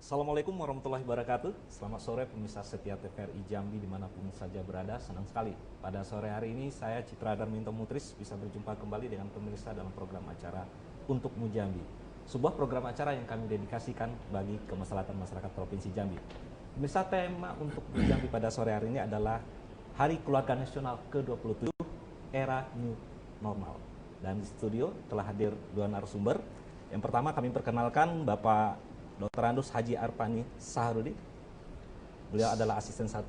Assalamualaikum warahmatullahi wabarakatuh. Selamat sore pemirsa setia TVRI Jambi dimanapun saja berada. Senang sekali pada sore hari ini saya Citra Darminto Mutris bisa berjumpa kembali dengan pemirsa dalam program acara Untuk Jambi, sebuah program acara yang kami dedikasikan bagi kemaslahatan masyarakat Provinsi Jambi. Pemirsa, tema Untuk Jambi pada sore hari ini adalah Hari Keluarga Nasional ke-27 Era New Normal. Dan di studio telah hadir dua narasumber. Yang pertama kami perkenalkan Bapak Dr. Andus Haji Arpani Saharudi. Beliau adalah asisten 1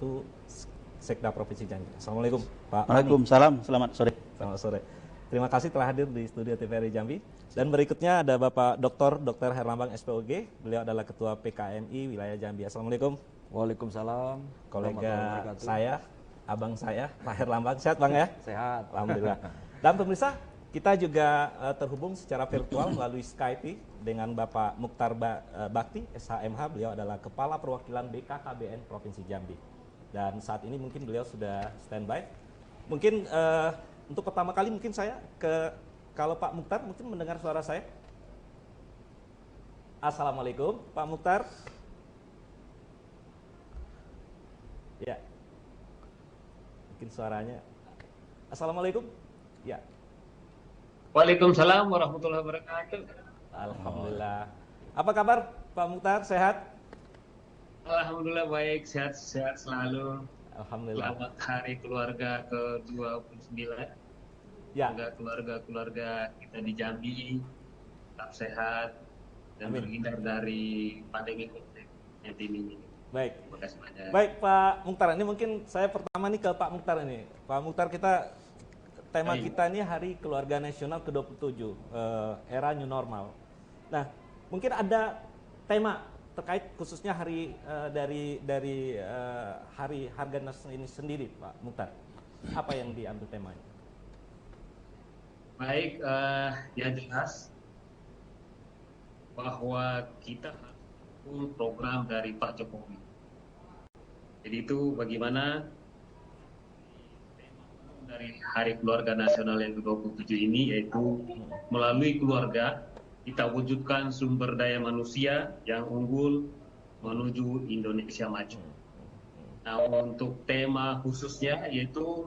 Sekda Provinsi Jambi. Assalamualaikum Pak. Waalaikumsalam, selamat sore. Selamat sore. Terima kasih telah hadir di studio TVRI Jambi. Dan berikutnya ada Bapak Dr. Herlambang SPOG. Beliau adalah Ketua PKMI Wilayah Jambi. Assalamualaikum. Waalaikumsalam. Kolega saya, abang saya, Pak Herlambang. Sehat Bang ya? Sehat. Alhamdulillah. Dan pemirsa, kita juga terhubung secara virtual melalui Skype dengan Bapak Mukhtar Bakti, SHMH. Beliau adalah Kepala Perwakilan BKKBN Provinsi Jambi. Dan saat ini mungkin beliau sudah standby. Mungkin untuk pertama kali mungkin saya kalau Pak Mukhtar mungkin mendengar suara saya. Assalamualaikum Pak Mukhtar. Ya, mungkin suaranya. Assalamualaikum. Ya. Waalaikumsalam warahmatullahi wabarakatuh. Alhamdulillah. Apa kabar Pak Mukhtar, sehat? Alhamdulillah baik, sehat-sehat selalu. Alhamdulillah. Selamat Hari Keluarga ke-29. Ya. Semoga keluarga-keluarga kita di Jambi tetap sehat dan Amin. terhindar dari pandemi COVID-19 ini. Baik. Terima kasih banyak. Baik Pak Mukhtar, ini mungkin saya pertama nih ke Pak Mukhtar ini. Pak Mukhtar, tema kita ini Hari Keluarga Nasional ke-27, Era New Normal. Nah, mungkin ada tema terkait khususnya hari dari Hari Harga Nasional ini sendiri, Pak Mukhtar. Apa yang diambil temanya? Baik, ya jelas bahwa kita harus program dari Pak Jokowi. Jadi itu bagaimana dari Hari Keluarga Nasional yang ke-27 ini, yaitu melalui keluarga kita wujudkan sumber daya manusia yang unggul menuju Indonesia maju. Nah, untuk tema khususnya yaitu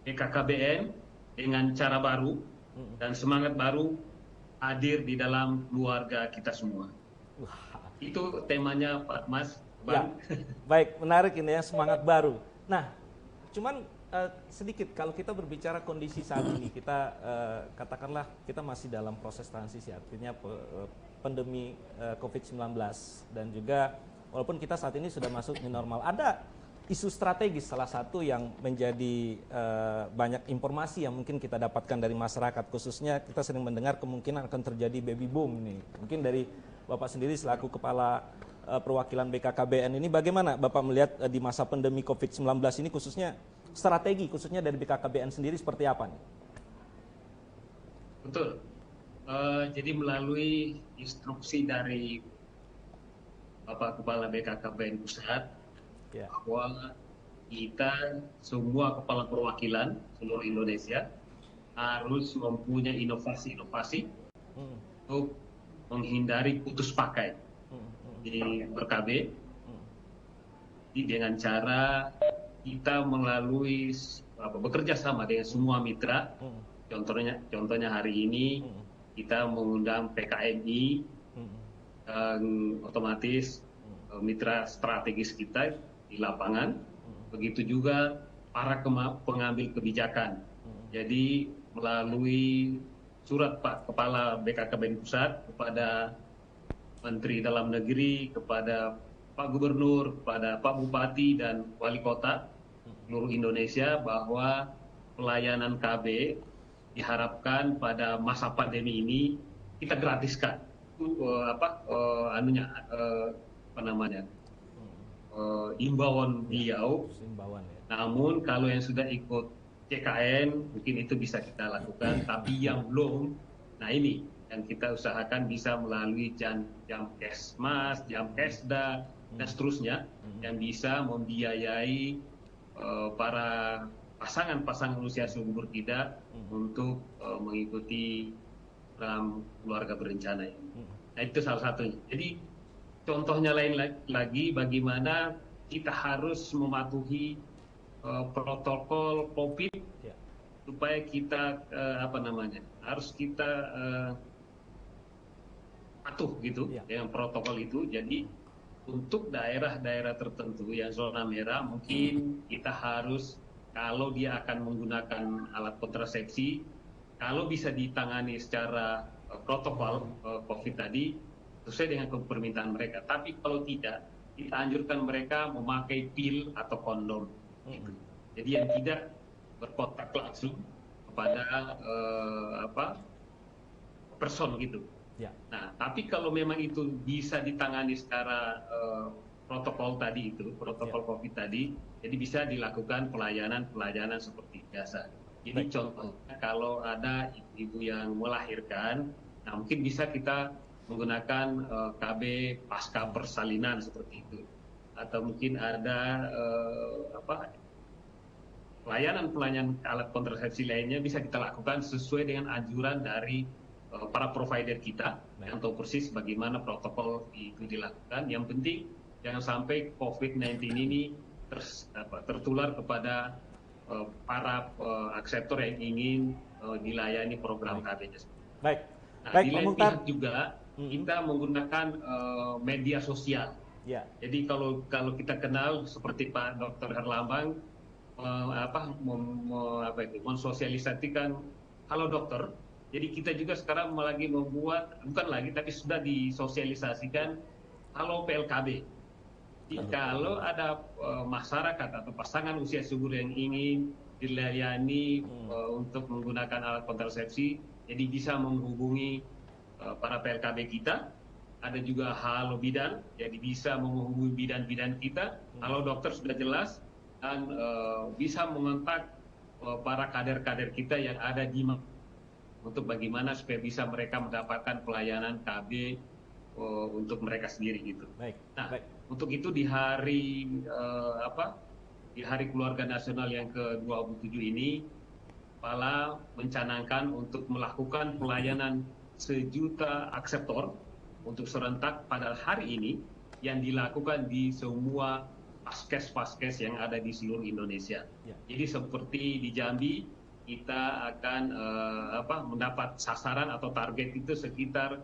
BKKBN dengan cara baru dan semangat baru hadir di dalam keluarga kita semua. Itu temanya Pak Mas. Ya, baik, menarik ini ya, semangat baru. Nah, cuman sedikit kalau kita berbicara kondisi saat ini, kita katakanlah kita masih dalam proses transisi, artinya pandemi COVID-19 dan juga walaupun kita saat ini sudah masuk new normal, ada isu strategis salah satu yang menjadi banyak informasi yang mungkin kita dapatkan dari masyarakat, khususnya kita sering mendengar kemungkinan akan terjadi baby boom nih. Mungkin dari Bapak sendiri selaku Kepala Perwakilan BKKBN ini, bagaimana Bapak melihat di masa pandemi COVID-19 ini, khususnya strategi khususnya dari BKKBN sendiri seperti apa nih? Betul. Jadi melalui instruksi dari Bapak Kepala BKKBN Pusat, Ya. bahwa kita semua kepala perwakilan seluruh Indonesia harus mempunyai inovasi-inovasi untuk menghindari putus pakai di ber-KB. Jadi dengan cara kita melalui bekerja sama dengan semua mitra. Contohnya hari ini kita mengundang PKMI, otomatis mitra strategis kita di lapangan. Begitu juga para pengambil kebijakan. Jadi melalui surat Pak Kepala BKKBN Pusat kepada Menteri Dalam Negeri, kepada Pak Gubernur, kepada Pak Bupati dan Wali Kota seluruh Indonesia, bahwa pelayanan KB diharapkan pada masa pandemi ini kita gratiskan. Imbauan beliau. Namun kalau yang sudah ikut CKN mungkin itu bisa kita lakukan, tapi yang belum, nah ini yang kita usahakan bisa melalui jam Kesmas, jam Kesda dan seterusnya, yang bisa membiayai para pasangan usia subur kita untuk mengikuti program keluarga berencana ini. Nah, itu salah satunya. Jadi contohnya lain lagi bagaimana kita harus mematuhi protokol COVID Ya. supaya kita harus kita patuh gitu Ya. dengan protokol itu. Jadi untuk daerah-daerah tertentu yang zona merah mungkin kita harus, kalau dia akan menggunakan alat kontrasepsi, kalau bisa ditangani secara protokol COVID tadi sesuai dengan permintaan mereka. Tapi kalau tidak, kita anjurkan mereka memakai pil atau kondom. Gitu. Jadi yang tidak berkontak langsung kepada person gitu. Ya. Nah, tapi kalau memang itu bisa ditangani secara protokol tadi itu, protokol COVID tadi, jadi bisa dilakukan pelayanan seperti biasa. Jadi contohnya kalau ada ibu yang melahirkan, nah mungkin bisa kita menggunakan KB pasca persalinan seperti itu, atau mungkin ada pelayanan alat kontrasepsi lainnya bisa kita lakukan sesuai dengan anjuran dari para provider kita yang tahu persis bagaimana protokol itu dilakukan. Yang penting jangan sampai COVID-19 ini tertular kepada para akseptor yang ingin dilayani program KB-nya. Baik. Nah, Baik, di lain Mukhtar. pihak juga kita menggunakan media sosial. Ya. Jadi kalau kita kenal seperti Pak Dr. Herlambang mensosialisasikan Halo Dokter. Jadi kita juga sekarang lagi membuat, bukan lagi tapi sudah disosialisasikan Halo PLKB. Jadi kalau ada masyarakat atau pasangan usia subur yang ingin dilayani untuk menggunakan alat kontrasepsi, jadi bisa menghubungi para PLKB kita. Ada juga Halo Bidan, jadi bisa menghubungi bidan-bidan kita. Halo Dokter sudah jelas, dan bisa mengontak para kader-kader kita yang ada di untuk bagaimana supaya bisa mereka mendapatkan pelayanan KB untuk mereka sendiri gitu. Baik. Nah, Baik. untuk itu di hari di Hari Keluarga Nasional yang ke-27 ini, Kepala mencanangkan untuk melakukan pelayanan 1 juta akseptor untuk serentak pada hari ini yang dilakukan di semua paskes-paskes yang ada di seluruh Indonesia. Ya. Jadi seperti di Jambi, kita akan mendapat sasaran atau target itu sekitar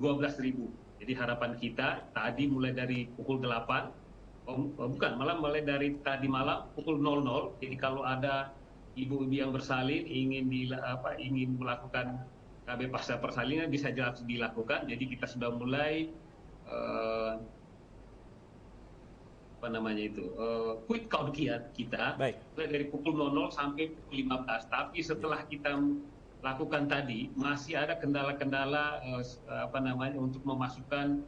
12.000. Jadi harapan kita tadi mulai dari pukul 8, malah mulai dari tadi malam pukul 00. Jadi kalau ada ibu-ibu yang bersalin ingin melakukan KB pasca persalinan bisa dilakukan. Jadi kita sudah mulai quick count kita. Baik. Mulai dari pukul 00 sampai pukul 15. Tapi setelah kita lakukan tadi masih ada kendala-kendala untuk memasukkan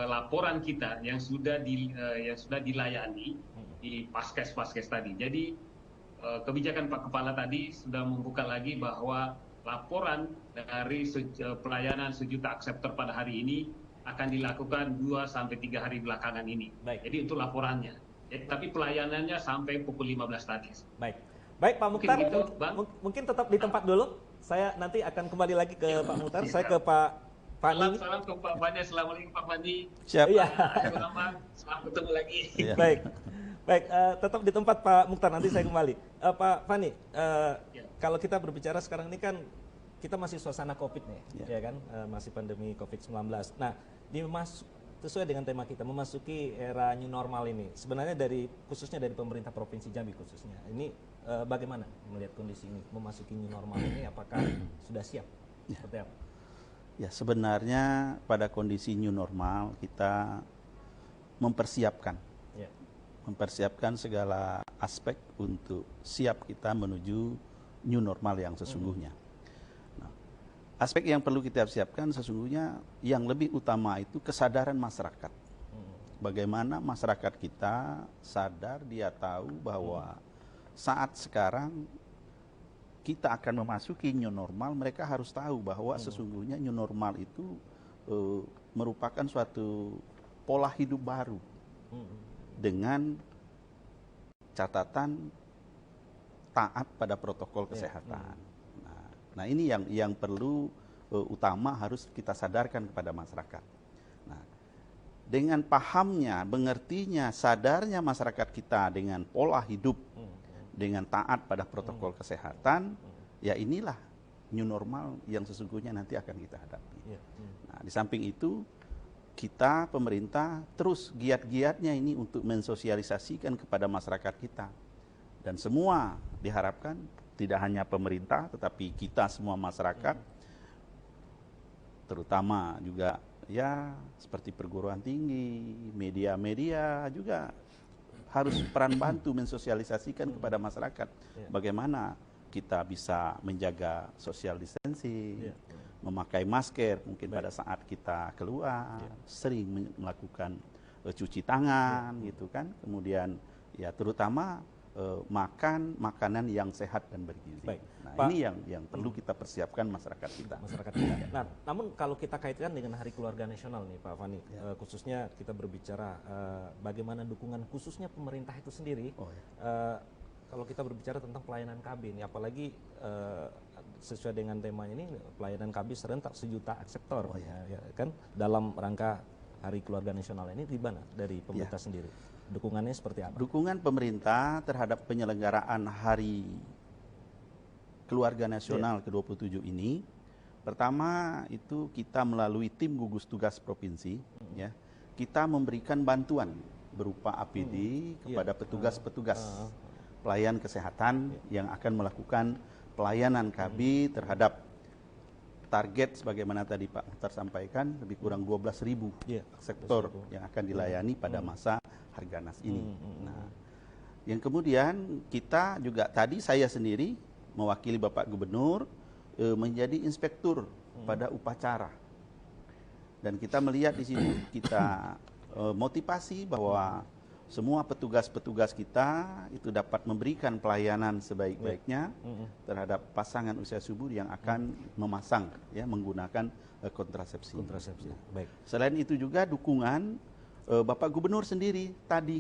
laporan kita yang sudah dilayani di paskes tadi. Jadi kebijakan Pak Kepala tadi sudah membuka lagi bahwa laporan dari pelayanan 1 juta akseptor pada hari ini akan dilakukan 2 sampai 3 hari belakangan ini. Baik. Jadi itu laporannya. Tapi pelayanannya sampai pukul 15 tadi. Baik. Baik Pak Mukhtar, gitu, mungkin tetap di tempat dulu. Saya nanti akan kembali lagi ke Pak Mukhtar. Saya ke Pak Fani. Salam ke Pak Fani. Assalamualaikum Pak Fani. Siap. Iya. Selamat ketemu lagi. Ya. Baik. Baik, tetap di tempat Pak Mukhtar, nanti saya kembali. Pak Fani, kalau kita berbicara sekarang ini kan kita masih suasana COVID nih, ya kan, masih pandemi COVID-19. Nah, sesuai dengan tema kita, memasuki era new normal ini, sebenarnya khususnya dari pemerintah Provinsi Jambi khususnya, ini bagaimana melihat kondisi ini, memasuki new normal ini, apakah sudah siap? Seperti apa? Ya, sebenarnya pada kondisi new normal kita mempersiapkan segala aspek untuk siap kita menuju new normal yang sesungguhnya. Nah, aspek yang perlu kita siapkan sesungguhnya yang lebih utama itu kesadaran masyarakat. Bagaimana masyarakat kita sadar, dia tahu bahwa saat sekarang kita akan memasuki new normal, mereka harus tahu bahwa sesungguhnya new normal itu merupakan suatu pola hidup baru. Dengan catatan taat pada protokol kesehatan. Nah ini yang perlu utama harus kita sadarkan kepada masyarakat. Nah, dengan pahamnya, mengertinya, sadarnya masyarakat kita dengan pola hidup, dengan taat pada protokol kesehatan, ya inilah new normal yang sesungguhnya nanti akan kita hadapi. Nah, di samping itu, kita pemerintah terus giat-giatnya ini untuk mensosialisasikan kepada masyarakat kita. Dan semua diharapkan, tidak hanya pemerintah, tetapi kita semua masyarakat, terutama juga ya seperti perguruan tinggi, media-media juga harus peran bantu mensosialisasikan kepada masyarakat bagaimana kita bisa menjaga social distancing, memakai masker mungkin pada saat kita keluar, sering melakukan cuci tangan gitu kan, kemudian ya terutama makan makanan yang sehat dan bergizi. Baik. Nah, Pak, ini yang perlu kita persiapkan masyarakat kita. Nah, namun kalau kita kaitkan dengan Hari Keluarga Nasional nih Pak Fani, khususnya kita berbicara bagaimana dukungan khususnya pemerintah itu sendiri. Kalau kita berbicara tentang pelayanan KB ini, apalagi sesuai dengan temanya ini, pelayanan KB serentak 1 juta akseptor, ya kan, dalam rangka Hari Keluarga Nasional ini, di mana dari pemerintah sendiri? Dukungannya seperti apa? Dukungan pemerintah terhadap penyelenggaraan Hari Keluarga Nasional ke-27 ini, pertama itu kita melalui tim gugus tugas provinsi, ya, kita memberikan bantuan berupa APD kepada petugas-petugas pelayan kesehatan yang akan melakukan pelayanan KB terhadap target sebagaimana tadi Pak Muhtar sampaikan, lebih kurang 12.000 sektor yang akan dilayani pada masa Harganas ini. Nah, yang kemudian kita juga tadi saya sendiri mewakili Bapak Gubernur menjadi inspektur pada upacara. Dan kita melihat di sini kita motivasi bahwa semua petugas-petugas kita itu dapat memberikan pelayanan sebaik-baiknya terhadap pasangan usia subur yang akan memasang ya menggunakan kontrasepsi. Baik. Selain itu juga dukungan Bapak Gubernur sendiri tadi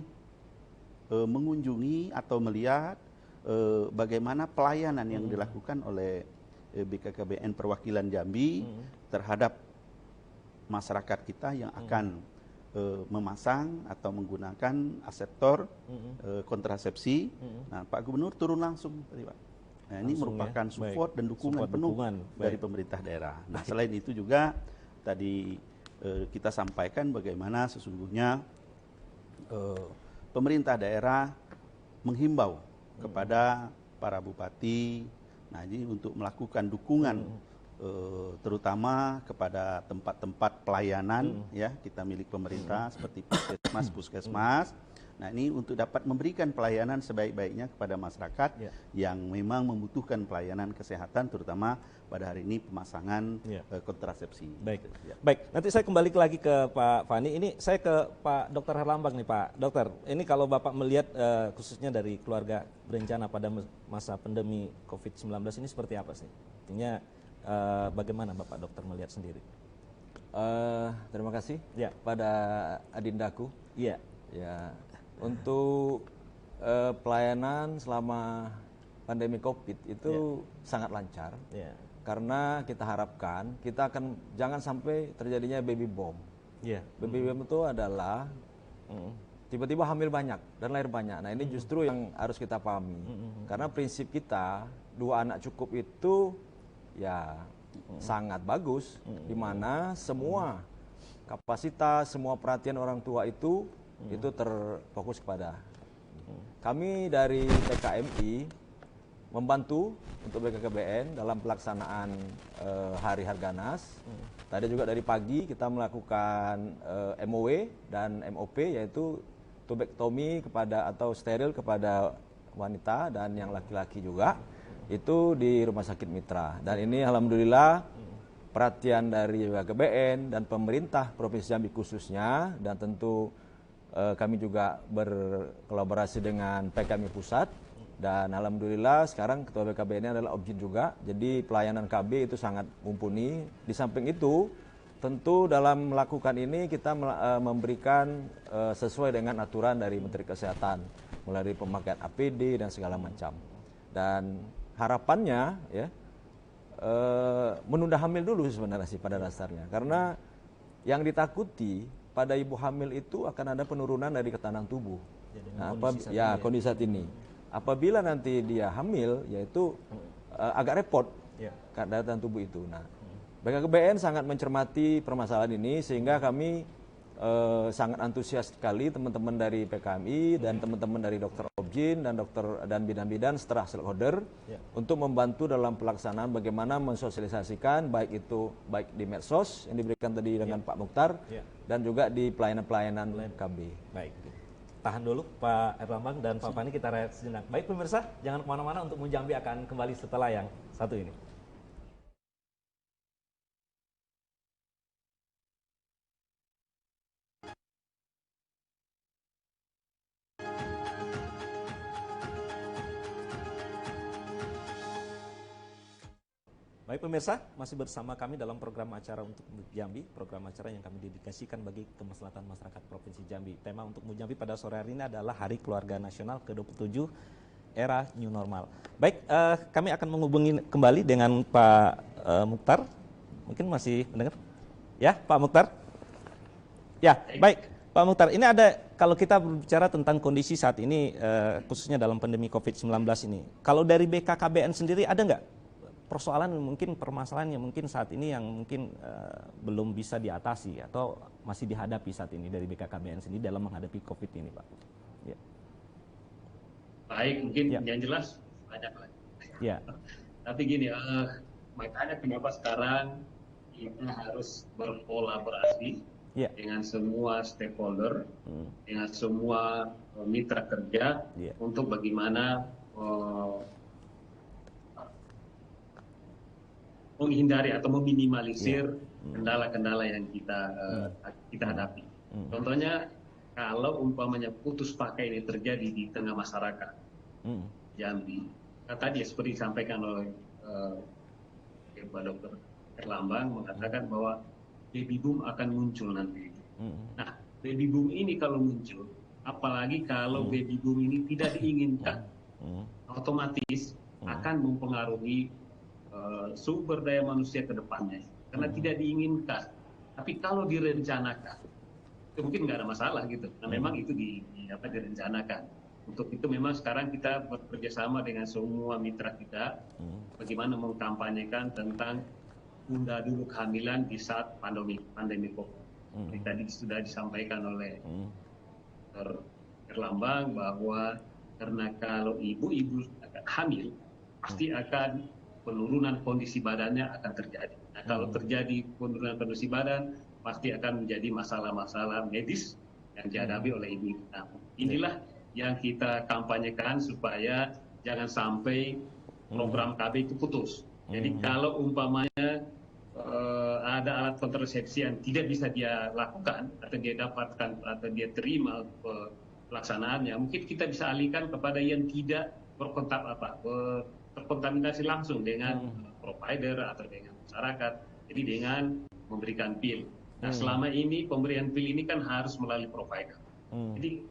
mengunjungi atau melihat bagaimana pelayanan yang dilakukan oleh BKKBN Perwakilan Jambi terhadap masyarakat kita yang akan memasang atau menggunakan aseptor kontrasepsi. Nah, Pak Gubernur turun langsung tadi Pak. Nah, ini merupakan support dan dukungan penuh dari pemerintah daerah. Nah, selain itu juga tadi kita sampaikan bagaimana sesungguhnya pemerintah daerah menghimbau kepada para bupati, nah ini untuk melakukan dukungan terutama kepada tempat-tempat pelayanan ya kita milik pemerintah seperti puskesmas. Nah, ini untuk dapat memberikan pelayanan sebaik-baiknya kepada masyarakat yang memang membutuhkan pelayanan kesehatan, terutama pada hari ini pemasangan kontrasepsi. Baik, baik. Nanti saya kembali lagi ke Pak Fani. Ini saya ke Pak Dr. Herlambang nih Pak Dokter. Ini kalau Bapak melihat khususnya dari keluarga berencana pada masa pandemi COVID-19 ini seperti apa sih? Artinya bagaimana Bapak Dokter melihat sendiri? Terima kasih pada Adindaku. Iya. Ya, untuk pelayanan selama pandemi COVID itu sangat lancar. Karena kita harapkan kita akan jangan sampai terjadinya baby bomb. Baby bomb itu adalah tiba-tiba hamil banyak dan lahir banyak. Nah, ini justru yang harus kita pahami. Karena prinsip kita 2 anak cukup itu ya sangat bagus, di mana semua kapasitas, semua perhatian orang tua itu terfokus kepada kami dari TKMI membantu untuk BKKBN dalam pelaksanaan Hari Harganas. Tadi juga dari pagi kita melakukan MOW dan MOP, yaitu tubektomi kepada atau steril kepada wanita dan yang laki-laki juga. Itu di Rumah Sakit Mitra. Dan ini alhamdulillah perhatian dari BKKBN dan pemerintah Provinsi Jambi khususnya, dan tentu kami juga berkolaborasi dengan PKMI Pusat, dan alhamdulillah sekarang Ketua BKKBN adalah objek juga, jadi pelayanan KB itu sangat mumpuni. Di samping itu tentu dalam melakukan ini kita memberikan sesuai dengan aturan dari Menteri Kesehatan melalui pemakaian APD dan segala macam. Dan harapannya ya menunda hamil dulu sebenarnya sih pada dasarnya, karena yang ditakuti pada ibu hamil itu akan ada penurunan dari ketahanan tubuh. Nah, kondisi saat ini. Apabila nanti dia hamil, yaitu agak repot keadaan tubuh itu. Nah, BKKBN sangat mencermati permasalahan ini sehingga kami sangat antusias sekali teman-teman dari PKMI dan teman-teman dari dokter Objin dan dokter dan bidan-bidan setelah stakeholder untuk membantu dalam pelaksanaan bagaimana mensosialisasikan baik di medsos yang diberikan tadi dengan Pak Mukhtar dan juga di pelayanan-pelayanan KB. Baik. Tahan dulu Pak Erlambang dan Pak Fani, kita rehat sejenak. Baik pemirsa, jangan kemana-mana, untuk Mujambi akan kembali setelah yang satu ini. Baik pemirsa, masih bersama kami dalam program acara untuk Jambi, program acara yang kami dedikasikan bagi kemaslahatan masyarakat Provinsi Jambi. Tema untuk Jambi pada sore hari ini adalah Hari Keluarga Nasional ke-27 Era New Normal. Baik, kami akan menghubungi kembali dengan Pak Mukhtar. Mungkin masih mendengar? Ya, Pak Mukhtar? Ya, baik. Pak Mukhtar, ini ada, kalau kita berbicara tentang kondisi saat ini, khususnya dalam pandemi COVID-19 ini, kalau dari BKKBN sendiri ada nggak persoalan, mungkin permasalahan yang mungkin saat ini yang mungkin belum bisa diatasi atau masih dihadapi saat ini dari BKKBN sendiri dalam menghadapi COVID ini, Pak? Ya. Baik, mungkin yang jelas banyak lagi. Ya. Tapi gini, makanya kenapa sekarang kita harus berkolaborasi dengan semua stakeholder, dengan semua mitra kerja untuk bagaimana menghindari atau meminimalisir kendala-kendala yang kita hadapi. Contohnya, kalau umpamanya putus pakai ini terjadi di tengah masyarakat Jambi, tadi seperti disampaikan oleh Pak Dr. Erlambang mengatakan bahwa baby boom akan muncul nanti. Nah, baby boom ini kalau muncul, apalagi kalau baby boom ini tidak diinginkan, otomatis akan mempengaruhi sumber daya manusia ke depannya, karena tidak diinginkan. Tapi kalau direncanakan, itu mungkin nggak ada masalah gitu. Nah, memang itu direncanakan. Untuk itu memang sekarang kita bekerja sama dengan semua mitra kita, bagaimana mengkampanyekan tentang tunda dulu kehamilan di saat pandemi COVID. Tadi sudah disampaikan oleh Dr. Erlambang bahwa karena kalau ibu-ibu akan hamil, pasti akan penurunan kondisi badannya akan terjadi. Nah, kalau terjadi penurunan kondisi badan, pasti akan menjadi masalah-masalah medis yang dihadapi oleh ibu. Nah, inilah yang kita kampanyekan supaya jangan sampai program KB itu putus. Jadi kalau umpamanya ada alat kontrasepsi yang tidak bisa dia lakukan atau dia dapatkan atau dia terima pelaksanaannya, mungkin kita bisa alihkan kepada yang tidak terkontaminasi langsung dengan provider atau dengan masyarakat. Jadi dengan memberikan pil. Nah, selama ini pemberian pil ini kan harus melalui provider. Jadi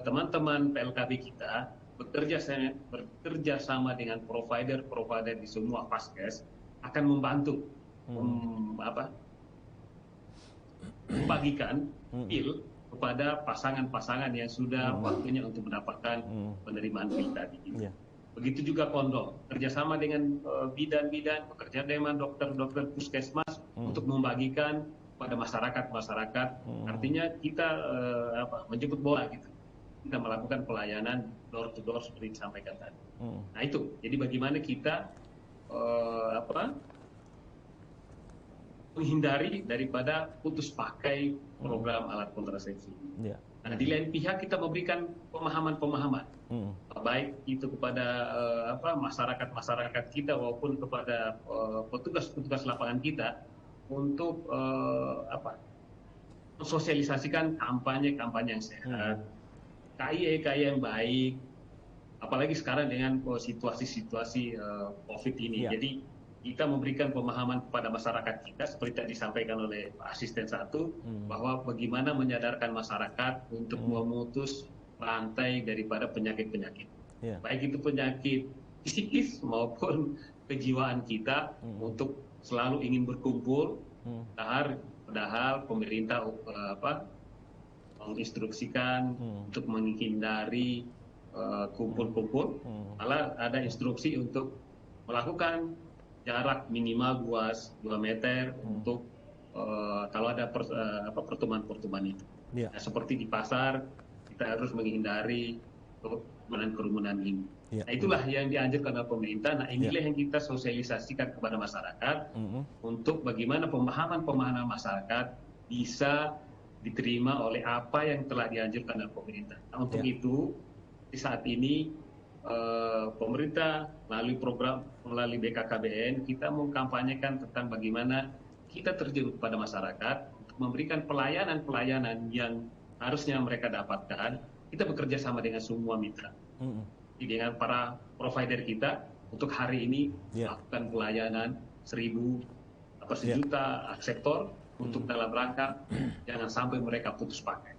teman-teman PLKB kita bekerja sama dengan provider di semua vaskes akan membantu membagikan pil kepada pasangan-pasangan yang sudah waktunya untuk mendapatkan penerimaan pil tadi. Begitu juga kondom, kerjasama dengan bidan-bidan, bekerja dengan dokter-dokter puskesmas untuk membagikan pada masyarakat. Artinya kita menjemput bola gitu. Kita melakukan pelayanan door to door seperti disampaikan tadi. Nah itu, jadi bagaimana kita menghindari daripada putus pakai program alat kontrasepsi. Nah, di lain pihak kita memberikan pemahaman-pemahaman, baik itu kepada masyarakat kita maupun kepada petugas-petugas lapangan kita untuk mensosialisasikan kampanye-kampanye yang sehat, KIE yang baik, apalagi sekarang dengan situasi-situasi COVID ini. Jadi kita memberikan pemahaman kepada masyarakat kita seperti tadi disampaikan oleh Pak Asisten 1 bahwa bagaimana menyadarkan masyarakat untuk memutus rantai daripada penyakit-penyakit. Baik itu penyakit psikis maupun kejiwaan kita untuk selalu ingin berkumpul, padahal pemerintah menginstruksikan untuk menghindari kumpul-kumpul, malah ada instruksi untuk melakukan jarak minimal 2 meter untuk kalau ada pertemuan-pertemuan itu. Nah, seperti di pasar, kita harus menghindari kerumunan ini. Nah, itulah yang dianjurkan oleh pemerintah. Nah, inilah yang kita sosialisasikan kepada masyarakat untuk bagaimana pemahaman masyarakat bisa diterima oleh apa yang telah dianjurkan oleh pemerintah. Nah, untuk itu, di saat ini pemerintah melalui BKKBN kita mengkampanyekan tentang bagaimana kita terjun kepada masyarakat untuk memberikan pelayanan yang harusnya mereka dapatkan. Kita bekerja sama dengan semua mitra, dengan para provider kita untuk hari ini melakukan pelayanan 1.000 sektor untuk dalam rangka jangan sampai mereka putus pakai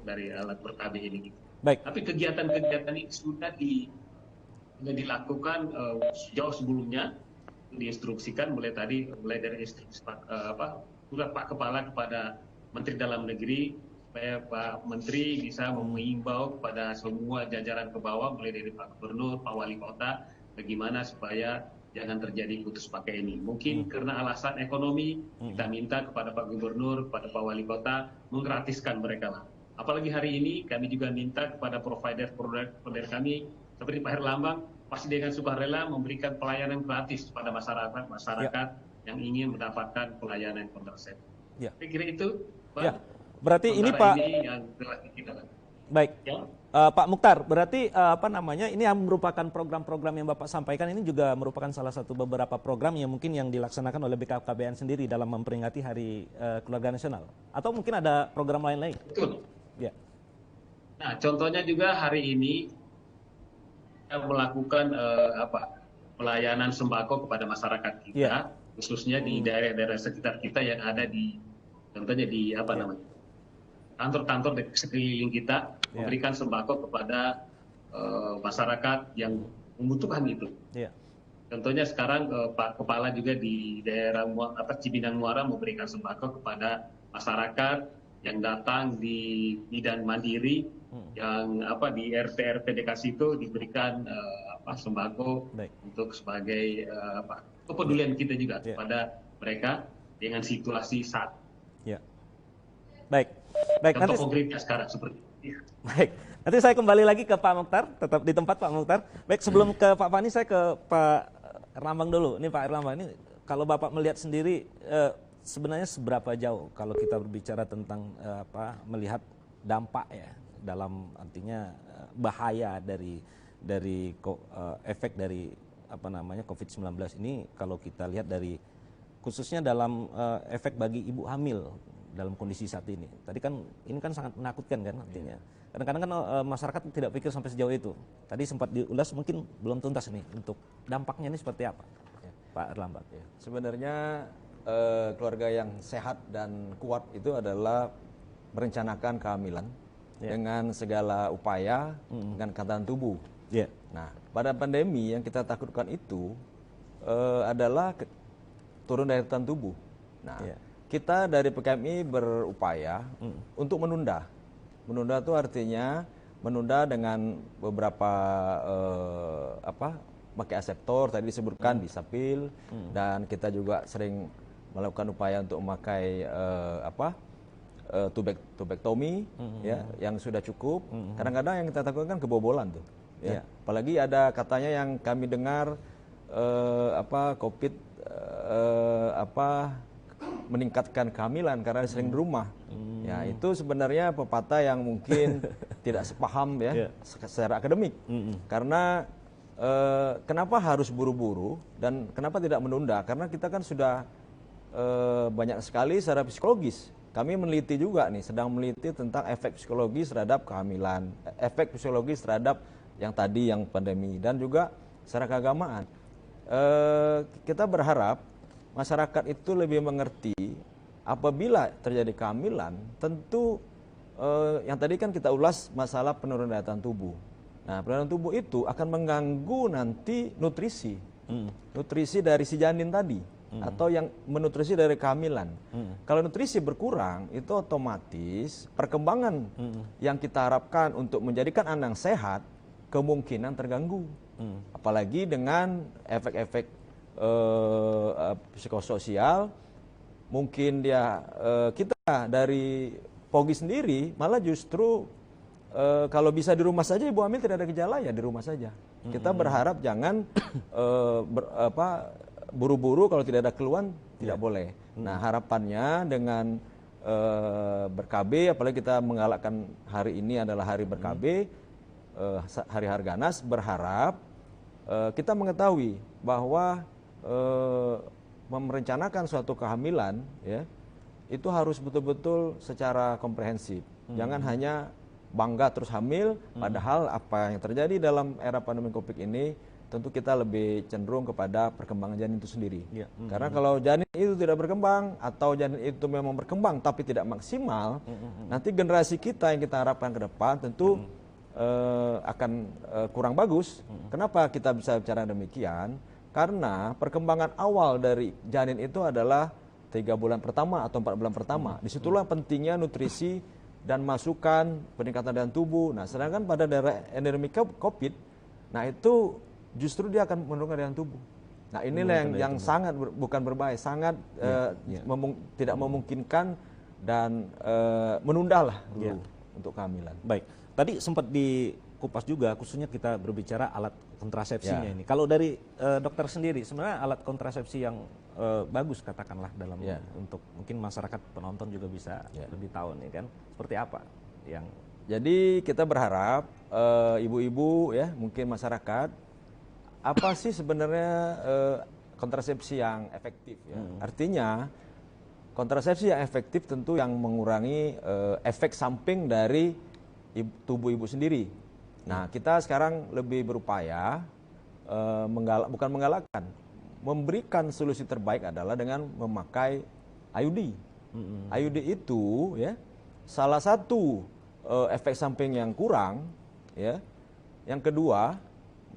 dari alat ber-KB ini. Baik. Tapi kegiatan-kegiatan ini sudah dilakukan jauh sebelumnya, diinstruksikan mulai dari instruksi surat Pak Kepala kepada Menteri Dalam Negeri supaya Pak Menteri bisa mengimbau kepada semua jajaran ke bawah mulai dari Pak Gubernur, Pak Wali Kota bagaimana supaya jangan terjadi putus pakai ini. Mungkin karena alasan ekonomi kita minta kepada Pak Gubernur, kepada Pak Wali Kota menggratiskan mereka lah. Apalagi hari ini kami juga minta kepada provider kami seperti Pak Herlambang pasti dengan sukarela memberikan pelayanan gratis kepada masyarakat yang ingin mendapatkan pelayanan kontrasepsi. Saya kira itu, Pak. Berarti ini Pak. Ini yang telah kita lakukan. Baik. Pak Mukhtar, berarti ini yang merupakan program-program yang Bapak sampaikan ini juga merupakan salah satu beberapa program yang mungkin yang dilaksanakan oleh BKKBN sendiri dalam memperingati Hari Keluarga Nasional, atau mungkin ada program lain-lain? Betul. Nah, contohnya juga hari ini kita melakukan pelayanan sembako kepada masyarakat kita, khususnya di daerah-daerah sekitar kita yang ada contohnya di kantor-kantor di sekeliling kita, memberikan sembako kepada masyarakat yang membutuhkan itu. Contohnya sekarang Pak Kepala juga di daerah Cibinang Muara memberikan sembako kepada masyarakat yang datang di bidan mandiri, yang di RT Dekasi itu diberikan sembako untuk sebagai kepedulian kita juga kepada mereka dengan situasi saat. Baik. Contoh konkretnya sekarang seperti itu. Baik. Nanti saya kembali lagi ke Pak Mukhtar, tetap di tempat Pak Mukhtar. Baik, sebelum ke Pak Fani saya ke Pak Erlambang dulu. Ini Pak Erlambang, ini kalau Bapak melihat sendiri sebenarnya seberapa jauh kalau kita berbicara tentang melihat dampak ya, dalam artinya bahaya dari efek dari COVID-19 ini, kalau kita lihat dari khususnya dalam efek bagi ibu hamil dalam kondisi saat ini. Tadi kan ini kan sangat menakutkan kan artinya. Kadang-kadang kan masyarakat tidak pikir sampai sejauh itu. Tadi sempat diulas, mungkin belum tuntas nih untuk dampaknya ini seperti apa, Pak Erlambang. Sebenarnya keluarga yang sehat dan kuat itu adalah merencanakan kehamilan dengan segala upaya dengan ketahanan tubuh. Nah, pada pandemi yang kita takutkan itu adalah turun daya tahan tubuh. Nah, kita dari PKMI berupaya untuk menunda. Menunda itu artinya menunda dengan beberapa pakai aseptor tadi disebutkan bisa pil, dan kita juga sering melakukan upaya untuk memakai tubektomi yang sudah cukup. Kadang-kadang yang kita takutkan kebobolan tuh. Apalagi ada katanya yang kami dengar COVID meningkatkan kehamilan karena sering di rumah. Ya, itu sebenarnya pepatah yang mungkin tidak sepaham secara akademik. Karena kenapa harus buru-buru dan kenapa tidak menunda? Karena kita kan sudah banyak sekali secara psikologis. Kami meneliti juga nih, sedang meneliti tentang efek psikologis terhadap kehamilan, efek psikologis terhadap yang tadi yang pandemi, dan juga secara keagamaan. Kita berharap masyarakat itu lebih mengerti apabila terjadi kehamilan, tentu yang tadi kan kita ulas masalah penurunan daya tahan tubuh. Nah, penurunan tubuh itu akan mengganggu nanti nutrisi dari si janin tadi. atau yang menutrisi dari kehamilan. Kalau nutrisi berkurang, itu otomatis perkembangan yang kita harapkan untuk menjadikan anak sehat kemungkinan terganggu. Apalagi dengan efek-efek psikososial, mungkin kita dari POGI sendiri malah justru kalau bisa di rumah saja, ibu hamil tidak ada gejala ya di rumah saja. Kita berharap jangan buru-buru, kalau tidak ada keluhan tidak boleh. Nah, harapannya dengan ber-KB, apalagi kita menggalakkan hari ini adalah hari ber-KB, hari Harganas, berharap kita mengetahui bahwa merencanakan suatu kehamilan ya itu harus betul-betul secara komprehensif. Jangan hanya bangga terus hamil, padahal apa yang terjadi dalam era pandemi Covid ini tentu kita lebih cenderung kepada perkembangan janin itu sendiri. Karena kalau janin itu tidak berkembang atau janin itu memang berkembang tapi tidak maksimal, nanti generasi kita yang kita harapkan ke depan tentu akan kurang bagus. Kenapa kita bisa bicara demikian? Karena perkembangan awal dari janin itu adalah 3 bulan pertama atau 4 bulan pertama. Disitulah pentingnya nutrisi dan masukan peningkatan daya tubuh. Nah, sedangkan pada daerah endemik COVID, nah itu justru dia akan menurunkan daya tubuh. Nah, inilah yang sangat bukan berbahaya, sangat tidak memungkinkan dan menunda lah dulu untuk kehamilan. Baik, tadi sempat dikupas juga, khususnya kita berbicara alat kontrasepsinya ini. Kalau dari dokter sendiri, sebenarnya alat kontrasepsi yang bagus katakanlah dalam untuk mungkin masyarakat penonton juga bisa lebih tahu nih kan, seperti apa yang. Jadi kita berharap ibu-ibu ya, mungkin masyarakat, apa sih sebenarnya kontrasepsi yang efektif ya? Artinya kontrasepsi yang efektif tentu yang mengurangi efek samping dari tubuh ibu sendiri. Nah, kita sekarang lebih berupaya bukan menggalakkan, memberikan solusi terbaik adalah dengan memakai IUD. IUD itu ya salah satu efek samping yang kurang ya. Yang kedua,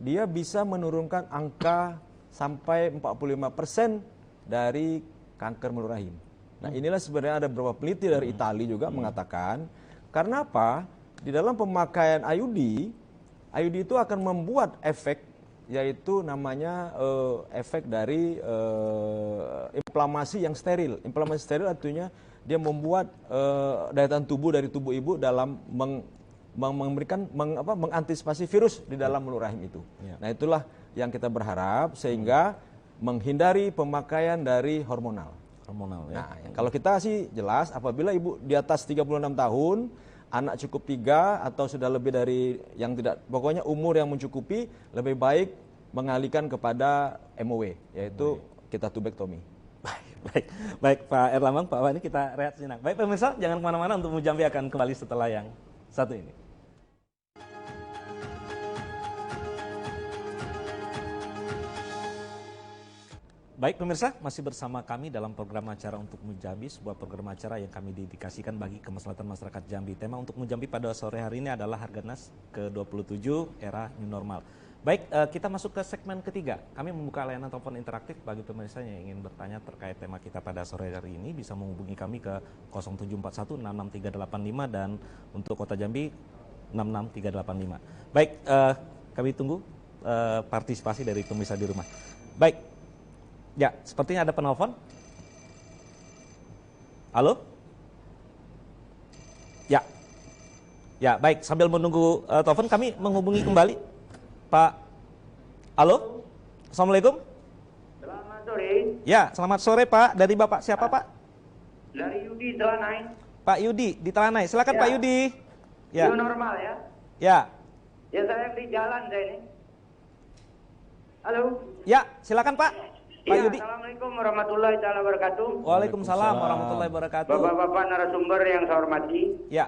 dia bisa menurunkan angka sampai 45% dari kanker mulut rahim. Nah, inilah sebenarnya ada beberapa peneliti dari Italia juga mengatakan, karena apa? Di dalam pemakaian IUD itu akan membuat efek, yaitu namanya efek dari inflamasi yang steril. Inflamasi steril artinya dia membuat daya tahan tubuh dari tubuh ibu dalam mengantisipasi virus di dalam mulut rahim itu. Nah, itulah yang kita berharap sehingga menghindari pemakaian dari hormonal ya. Nah, kalau kita sih jelas apabila ibu di atas 36 tahun, anak cukup 3 atau sudah lebih dari yang tidak, pokoknya umur yang mencukupi, lebih baik mengalihkan kepada MOW, yaitu kita tubektomi. Baik Pak Erlambang, Pak Wani, kita rehat sejenak. Baik pemirsa, jangan kemana-mana, untuk Mujambi akan kembali setelah yang satu ini. Baik pemirsa, masih bersama kami dalam program acara Untuk Mujambi, sebuah program acara yang kami dedikasikan bagi kemaslahatan masyarakat Jambi. Tema Untuk Mujambi pada sore hari ini adalah Harganas ke-27 era New Normal. Baik, kita masuk ke segmen ketiga. Kami membuka layanan telepon interaktif bagi pemirsa yang ingin bertanya terkait tema kita pada sore hari ini. Bisa menghubungi kami ke 0741-66385 dan untuk Kota Jambi 66385. Baik, kami tunggu partisipasi dari pemirsa di rumah. Baik. Ya, sepertinya ada penelpon. Halo? Ya. Ya, baik. Sambil menunggu telepon, kami menghubungi kembali Pak. Halo? Assalamualaikum. Selamat sore. Ya, selamat sore Pak. Dari Bapak siapa Pak? Dari Yudi Telanai. Pak Yudi di Telanai. Silakan ya. Pak Yudi. Ya. New normal ya? Ya. Ya, saya di jalan saya ini. Halo? Ya, silakan Pak. Pak Yudi. Assalamualaikum warahmatullahi wabarakatuh. Waalaikumsalam warahmatullahi wabarakatuh. Bapak-bapak narasumber yang saya hormati. Ya.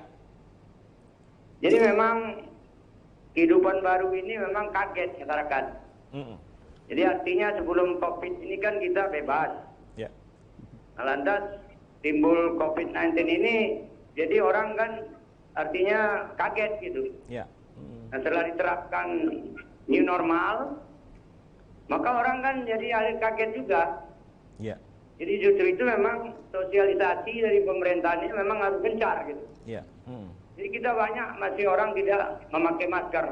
Jadi memang kehidupan baru ini memang kaget masyarakat. Jadi artinya sebelum COVID ini kan kita bebas. Ya. Nah, lantas timbul COVID-19 ini, jadi orang kan artinya kaget gitu. Ya. Nah, setelah diterapkan new normal, maka orang kan jadi kaget juga. Yeah. Jadi justru itu memang sosialisasi dari pemerintahnya memang harus gencar gitu. Yeah. Jadi kita banyak masih orang tidak memakai masker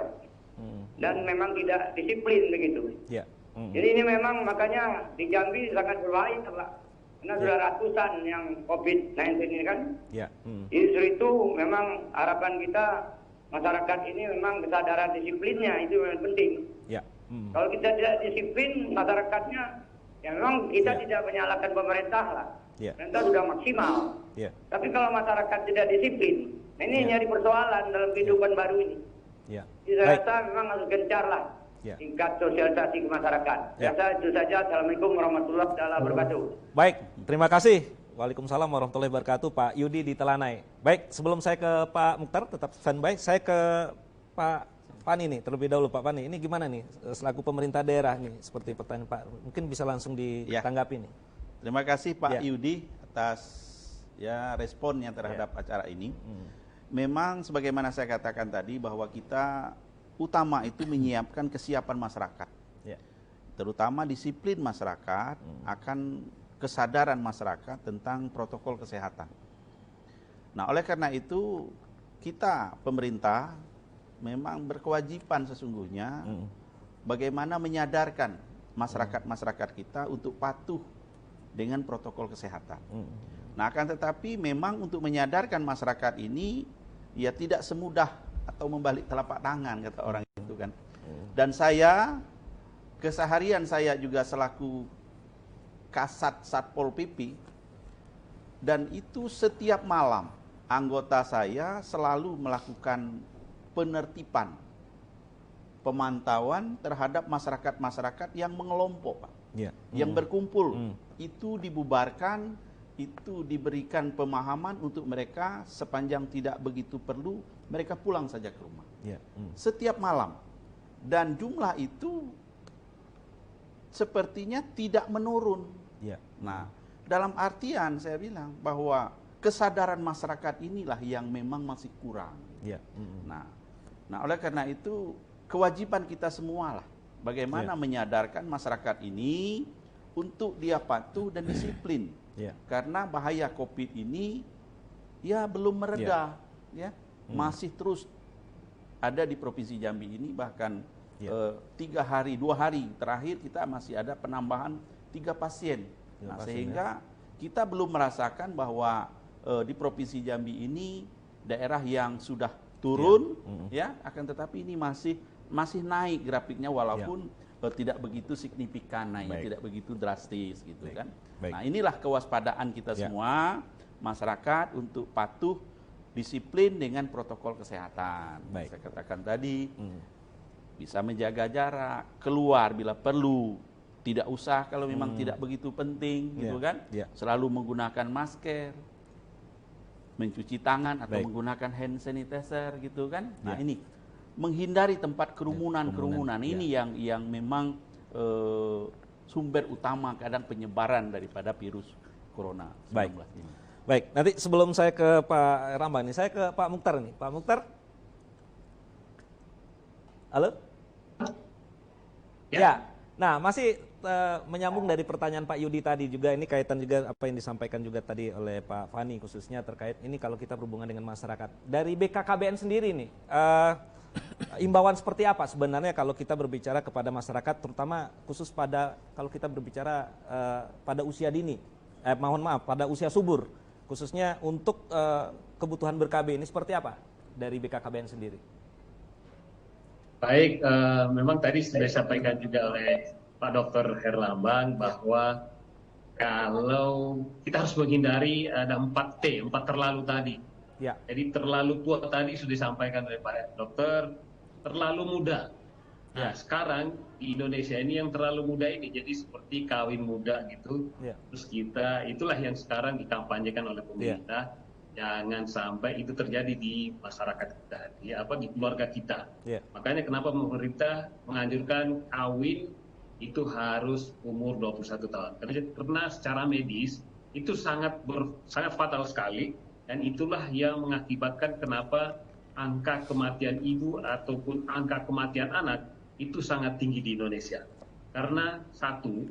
dan memang tidak disiplin begitu. Yeah. Jadi ini memang makanya di Jambi sangat berbahaya Pak. Karena sudah ratusan yang COVID-19 ini kan. Yeah. Justru itu memang harapan kita masyarakat ini memang kesadaran disiplinnya itu yang penting. Yeah. Kalau kita tidak disiplin masyarakatnya, ya memang kita tidak menyalahkan pemerintah lah. Pemerintah sudah maksimal. Tapi kalau masyarakat tidak disiplin, nah ini nyari persoalan dalam kehidupan baru ini. Jadi saya rasa memang harus gencar lah tingkat sosialisasi ke masyarakat. Saya itu saja. Assalamualaikum warahmatullahi wabarakatuh. Baik, terima kasih. Waalaikumsalam warahmatullahi wabarakatuh, Pak Yudi di Telanai. Baik, sebelum saya ke Pak Mukhtar, tetap standby. Saya ke Pak Fani nih, terlebih dahulu Pak Fani. Ini gimana nih, selaku pemerintah daerah nih, seperti pertanyaan Pak, mungkin bisa langsung ditanggapi nih. Terima kasih Pak Yudi atas responnya terhadap acara ini. Memang sebagaimana saya katakan tadi bahwa kita utama itu menyiapkan kesiapan masyarakat. Terutama disiplin masyarakat akan kesadaran masyarakat tentang protokol kesehatan. Nah, oleh karena itu kita pemerintah memang berkewajiban sesungguhnya bagaimana menyadarkan masyarakat kita untuk patuh dengan protokol kesehatan. Nah, akan tetapi memang untuk menyadarkan masyarakat ini ya tidak semudah atau membalik telapak tangan kata orang itu kan. Dan saya keseharian saya juga selaku Kasat Satpol PP, dan itu setiap malam anggota saya selalu melakukan penertiban, pemantauan terhadap masyarakat-masyarakat yang mengelompok, Pak. Yang berkumpul. Itu dibubarkan, itu diberikan pemahaman untuk mereka sepanjang tidak begitu perlu, mereka pulang saja ke rumah. Setiap malam. Dan jumlah itu sepertinya tidak menurun. Nah, dalam artian saya bilang bahwa kesadaran masyarakat inilah yang memang masih kurang. Nah, oleh karena itu kewajiban kita semua lah bagaimana menyadarkan masyarakat ini untuk dia patuh dan disiplin. Karena bahaya COVID ini ya belum mereda, masih terus ada di Provinsi Jambi ini, bahkan 2 hari terakhir kita masih ada penambahan 3 pasien. Nah, sehingga kita belum merasakan bahwa di Provinsi Jambi ini daerah yang sudah turun, akan tetapi ini masih naik grafiknya walaupun tidak begitu signifikan naik, tidak begitu drastis gitu kan. Nah, inilah kewaspadaan kita semua masyarakat untuk patuh disiplin dengan protokol kesehatan. Saya katakan tadi bisa menjaga jarak, keluar bila perlu, tidak usah kalau memang tidak begitu penting gitu kan. Selalu menggunakan masker, mencuci tangan atau menggunakan hand sanitizer gitu kan. Nah, ini menghindari tempat kerumunan ini yang memang sumber utama kadang penyebaran daripada virus corona 19 ini. Baik, nanti sebelum saya ke Pak Rambang nih, saya ke Pak Mukhtar nih. Pak Mukhtar? Halo? Ya. Nah, masih menyambung dari pertanyaan Pak Yudi tadi juga, ini kaitan juga apa yang disampaikan juga tadi oleh Pak Fani khususnya terkait ini kalau kita berhubungan dengan masyarakat. Dari BKKBN sendiri nih, imbauan seperti apa sebenarnya kalau kita berbicara kepada masyarakat, terutama khusus pada kalau kita berbicara pada usia dini, pada usia subur, khususnya untuk kebutuhan ber-KB ini seperti apa dari BKKBN sendiri? Baik, memang tadi sudah disampaikan juga oleh Pak Dr. Herlambang bahwa kalau kita harus menghindari ada 4T, 4 terlalu tadi. Jadi terlalu tua tadi sudah disampaikan oleh Pak Dokter, terlalu muda. Nah, sekarang di Indonesia ini yang terlalu muda ini jadi seperti kawin muda gitu. Terus kita itulah yang sekarang dikampanyekan oleh pemerintah. Jangan sampai itu terjadi di masyarakat kita, di keluarga kita. Makanya kenapa pemerintah menganjurkan kawin itu harus umur 21 tahun. Karena secara medis itu sangat fatal sekali, dan itulah yang mengakibatkan kenapa angka kematian ibu ataupun angka kematian anak itu sangat tinggi di Indonesia. Karena satu,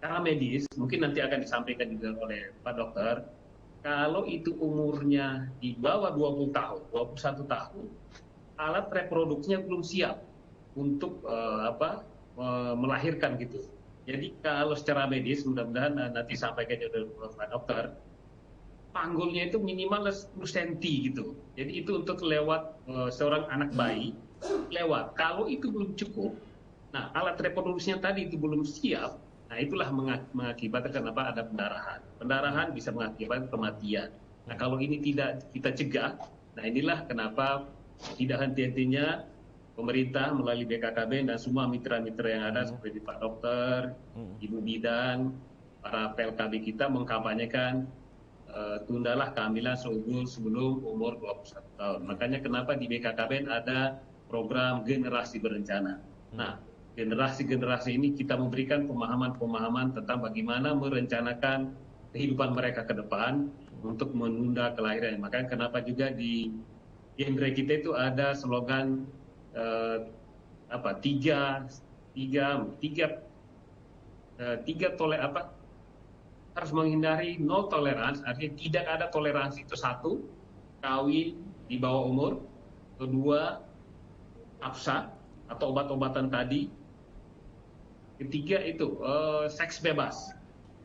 secara medis, mungkin nanti akan disampaikan juga oleh Pak Dokter, kalau itu umurnya di bawah 20 tahun, 21 tahun, alat reproduksinya belum siap untuk melahirkan gitu. Jadi kalau secara medis, mudah-mudahan nanti sampaikan oleh Pak Dokter, panggulnya itu minimal 10 cm gitu. Jadi itu untuk lewat seorang anak bayi lewat. Kalau itu belum cukup, nah alat reproduksinya tadi itu belum siap, nah itulah mengakibatkan kenapa ada pendarahan. Pendarahan bisa mengakibatkan kematian. Nah kalau ini tidak kita cegah, nah inilah kenapa tidak henti-hentinya pemerintah melalui BKKBN dan semua mitra-mitra yang ada seperti Pak Dokter, Ibu Bidan, para PLKB kita mengkampanyekan tundalah kehamilan sebelum umur 21 tahun. Makanya kenapa di BKKBN ada program generasi berencana. Nah, generasi-generasi ini kita memberikan pemahaman-pemahaman tentang bagaimana merencanakan kehidupan mereka ke depan untuk menunda kelahiran. Makanya kenapa juga di genre kita itu ada slogan harus menghindari no tolerance, artinya tidak ada toleransi. Itu satu, kawin di bawah umur. Kedua, nafsa atau obat-obatan tadi. Ketiga itu seks bebas,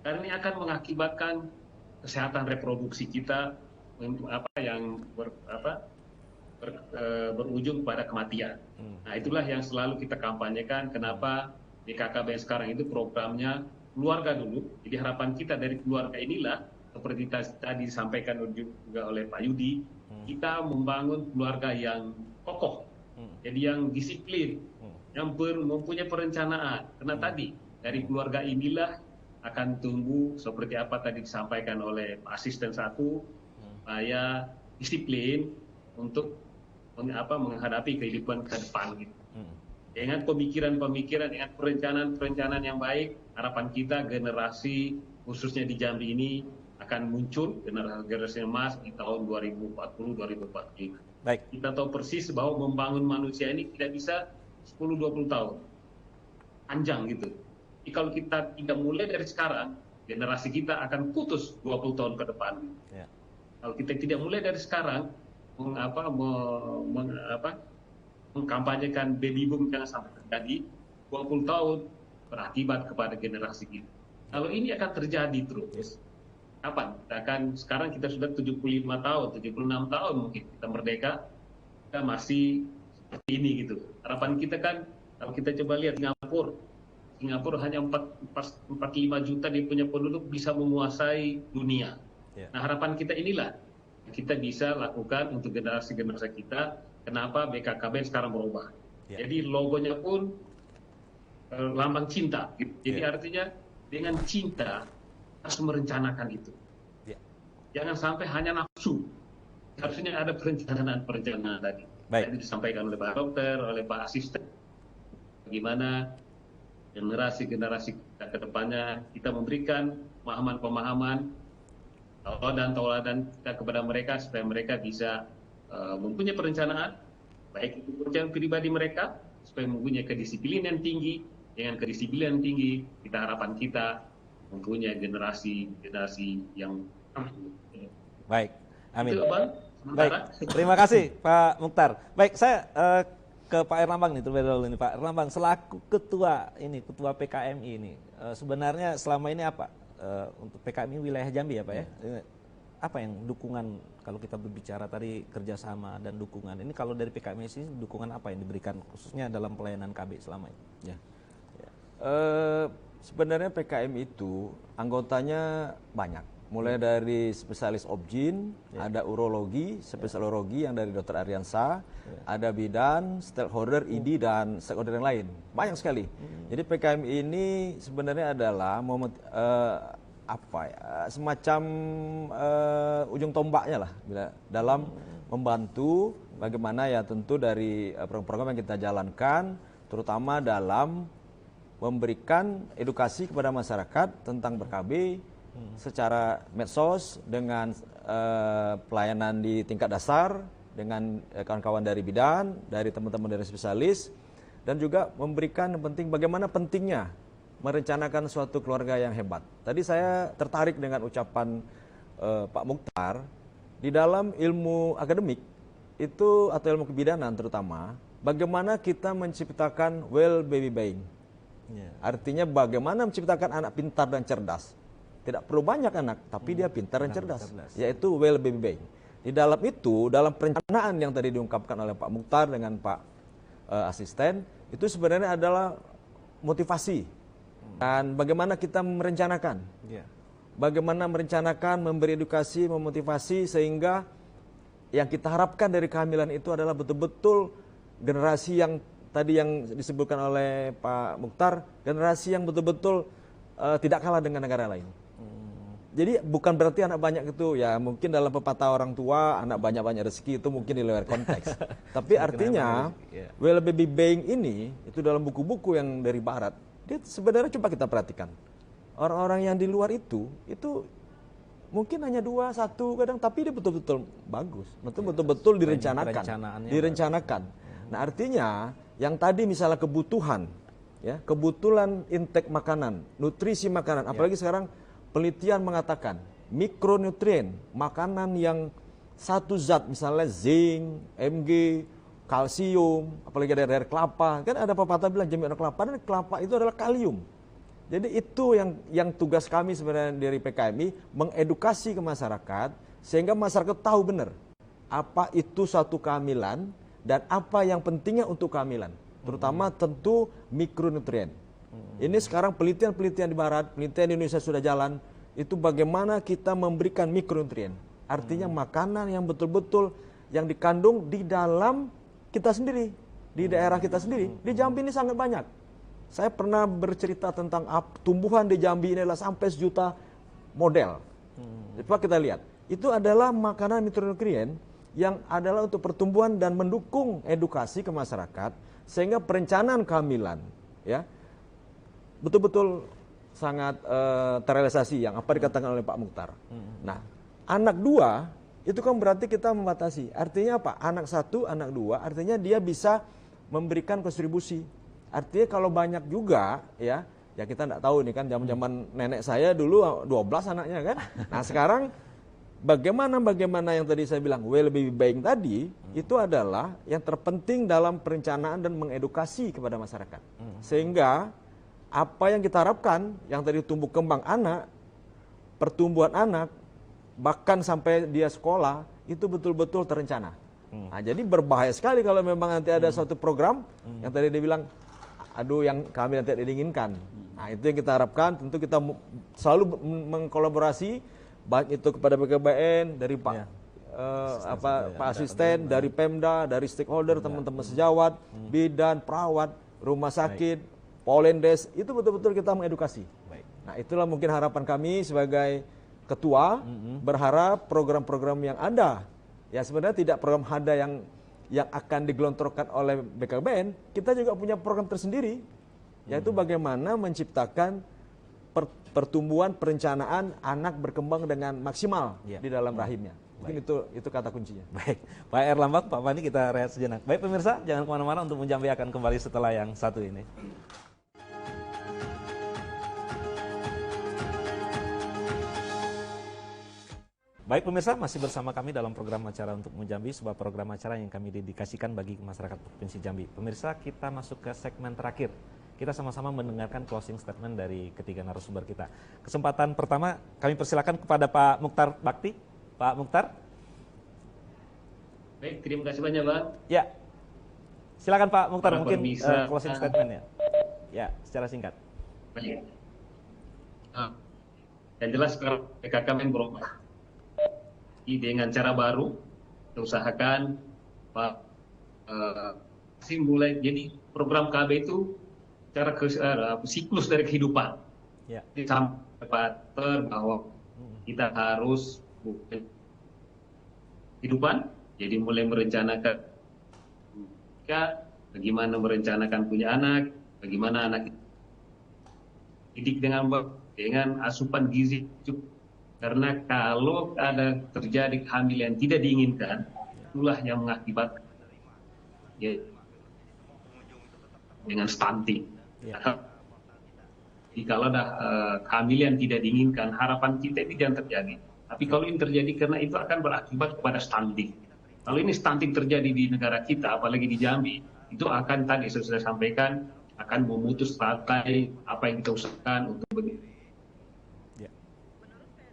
karena ini akan mengakibatkan kesehatan reproduksi kita yang berujung pada kematian. Nah itulah yang selalu kita kampanyekan. Kenapa BKKBN sekarang itu programnya keluarga dulu. Jadi harapan kita dari keluarga inilah, seperti tadi disampaikan juga oleh Pak Yudi, kita membangun keluarga yang kokoh, jadi yang disiplin, yang mempunyai perencanaan. Karena tadi dari keluarga inilah akan tumbuh seperti apa tadi disampaikan oleh Pak Asisten 1, supaya disiplin untuk menghadapi kehidupan ke depan gitu. Dengan pemikiran-pemikiran, dengan perencanaan-perencanaan yang baik, harapan kita generasi khususnya di Jambi ini akan muncul generasi emas di tahun 2040-2045. Baik. Kita tahu persis bahwa membangun manusia ini tidak bisa 10-20 tahun. Panjang gitu. Jadi kalau kita tidak mulai dari sekarang, generasi kita akan putus 20 tahun ke depan. Ya. Kalau kita tidak mulai dari sekarang, mengkampanyekan baby boom jangan sampai terjadi, 20 tahun berakibat kepada generasi kita. Kalau ini akan terjadi terus, kapan? Sekarang kita sudah 75 tahun, 76 tahun mungkin kita merdeka, kita masih seperti ini gitu. Harapan kita kan, kalau kita coba lihat Singapura hanya 45 juta dia punya penduduk bisa menguasai dunia. Nah harapan kita inilah kita bisa lakukan untuk generasi-generasi kita. Kenapa BKKBN sekarang berubah? Jadi logonya pun lambang cinta. Jadi artinya dengan cinta harus merencanakan itu. Jangan sampai hanya nafsu. Harusnya ada perencanaan tadi. Tadi disampaikan oleh Pak Dokter, oleh Pak Asisten. Bagaimana generasi-generasi kita ke depannya kita memberikan pemahaman-pemahaman tauladan kita kepada mereka supaya mereka bisa mempunyai perencanaan, baik itu perencanaan pribadi mereka, supaya mempunyai kedisiplinan tinggi. Dengan kedisiplinan tinggi, harapan kita mempunyai generasi yang baik. Amin. Itu, Bang. Baik, terima kasih Pak Mukhtar. Baik, saya ke Pak Erlambang nih terlebih dahulu nih Pak Erlambang, selaku ketua PKMI ini, sebenarnya selama ini apa untuk PKMI wilayah Jambi ya Pak ya? Apa yang dukungan kalau kita berbicara tadi kerjasama dan dukungan ini, kalau dari PKMI sih dukungan apa yang diberikan khususnya dalam pelayanan KB selama ini? Sebenarnya PKMI itu anggotanya banyak, mulai dari spesialis obgyn, ada urologi, spesialis urologi yang dari Dr. Ariansa, ada bidan, stakeholder, ID dan stakeholder yang lain, banyak sekali. Jadi PKMI ini sebenarnya adalah semacam ujung tombaknya lah dalam membantu bagaimana ya tentu dari program-program yang kita jalankan, terutama dalam memberikan edukasi kepada masyarakat tentang ber-KB secara medsos dengan pelayanan di tingkat dasar dengan kawan-kawan dari bidan, dari teman-teman dari spesialis, dan juga memberikan yang penting bagaimana pentingnya merencanakan suatu keluarga yang hebat. Tadi saya tertarik dengan ucapan Pak Mukhtar, di dalam ilmu akademik itu atau ilmu kebidanan terutama, bagaimana kita menciptakan well baby brain. Artinya bagaimana menciptakan anak pintar dan cerdas. Tidak perlu banyak anak, tapi dia pintar dan cerdas, yaitu well baby brain. Di dalam itu, dalam perencanaan yang tadi diungkapkan oleh Pak Mukhtar dengan Pak asisten, itu sebenarnya adalah motivasi. Dan bagaimana kita merencanakan. Bagaimana merencanakan, memberi edukasi, memotivasi, sehingga yang kita harapkan dari kehamilan itu adalah betul-betul generasi yang tadi yang disebutkan oleh Pak Mukhtar, generasi yang betul-betul tidak kalah dengan negara lain. Jadi bukan berarti anak banyak itu ya mungkin dalam pepatah orang tua anak banyak-banyak rezeki itu mungkin di luar konteks. Tapi artinya well baby brain ini itu dalam buku-buku yang dari barat, dia sebenarnya coba kita perhatikan. Orang-orang yang di luar itu mungkin hanya 2, 1 kadang, tapi dia betul-betul bagus. Betul-betul direncanakan. Nah, artinya yang tadi misalnya kebutuhan ya, kebutuhan intake makanan, nutrisi makanan, apalagi sekarang penelitian mengatakan mikronutrien, makanan yang satu zat misalnya zinc, Mg, kalsium, apalagi dari kelapa. Kan ada pepatah bilang jamur kelapa, dan kelapa itu adalah kalium. Jadi itu yang tugas kami sebenarnya dari PKMI, mengedukasi ke masyarakat sehingga masyarakat tahu benar apa itu suatu kehamilan dan apa yang pentingnya untuk kehamilan, terutama tentu mikronutrien. Ini sekarang penelitian-penelitian di barat, penelitian di Indonesia sudah jalan, itu bagaimana kita memberikan mikronutrien. Artinya makanan yang betul-betul yang dikandung di dalam kita sendiri, di daerah kita sendiri. Di Jambi ini sangat banyak. Saya pernah bercerita tentang tumbuhan di Jambi ini adalah sampai 1 juta model. Coba kita lihat, itu adalah makanan mikronutrien yang adalah untuk pertumbuhan dan mendukung edukasi ke masyarakat, sehingga perencanaan kehamilan ya betul-betul sangat terrealisasi yang apa dikatakan oleh Pak Mukhtar. Nah, anak 2 itu kan berarti kita membatasi. Artinya apa? Anak 1, anak 2, artinya dia bisa memberikan kontribusi. Artinya kalau banyak juga ya kita tidak tahu nih kan, zaman-zaman nenek saya dulu 12 anaknya kan. Nah, sekarang bagaimana yang tadi saya bilang well baby brain tadi itu adalah yang terpenting dalam perencanaan dan mengedukasi kepada masyarakat. Sehingga apa yang kita harapkan, yang tadi tumbuh kembang anak, pertumbuhan anak, bahkan sampai dia sekolah, itu betul-betul terencana. Nah, jadi berbahaya sekali kalau memang nanti ada suatu program yang tadi dia bilang, aduh yang kami nanti diinginkan. Nah, itu yang kita harapkan, tentu kita selalu mengkolaborasi, baik itu kepada BKBN, dari Pak Pak Asisten, dari Pemda, dari stakeholder, teman-teman sejawat, bidan, perawat, rumah sakit, Polendes, itu betul-betul kita mengedukasi. Nah, itulah mungkin harapan kami sebagai ketua, berharap program-program yang ada, ya sebenarnya tidak program ada yang akan digelontorkan oleh BKBN, kita juga punya program tersendiri, yaitu bagaimana menciptakan pertumbuhan perencanaan anak berkembang dengan maksimal di dalam rahimnya. Mungkin itu kata kuncinya. Baik, Pak Erlambang, Pak Fani, kita rehat sejenak. Baik pemirsa, jangan kemana-mana, untuk Jambi akan kembali setelah yang satu ini. Baik pemirsa, masih bersama kami dalam program acara Untuk Jambi, sebuah program acara yang kami dedikasikan bagi masyarakat Provinsi Jambi. Pemirsa, kita masuk ke segmen terakhir. Kita sama-sama mendengarkan closing statement dari ketiga narasumber kita. Kesempatan pertama kami persilakan kepada Pak Mukhtar Bakti. Pak Mukhtar. Baik, terima kasih banyak, Pak. Ya, silakan Pak Mukhtar, mungkin bisa, closing statement-nya. Ya, secara singkat. Baik. Yang jelas sekarang PKKM berubah. Dengan cara baru, kita usahakan Pak mulai jadi program KB itu cara siklus dari kehidupan. Sampai Pak bahwa kita harus kehidupan, jadi mulai merencanakan bagaimana merencanakan punya anak, bagaimana anak didik dengan asupan gizi cukup. Karena kalau ada terjadi hamil yang tidak diinginkan, itulah yang mengakibatkan dengan stunting. Jikalau ada kehamilan tidak diinginkan, harapan kita itu jangan terjadi. Tapi kalau ini terjadi, karena itu akan berakibat kepada stunting. Kalau ini stunting terjadi di negara kita, apalagi di Jambi, itu akan tadi saya sampaikan, akan memutus rantai apa yang kita usahakan untuk berdiri.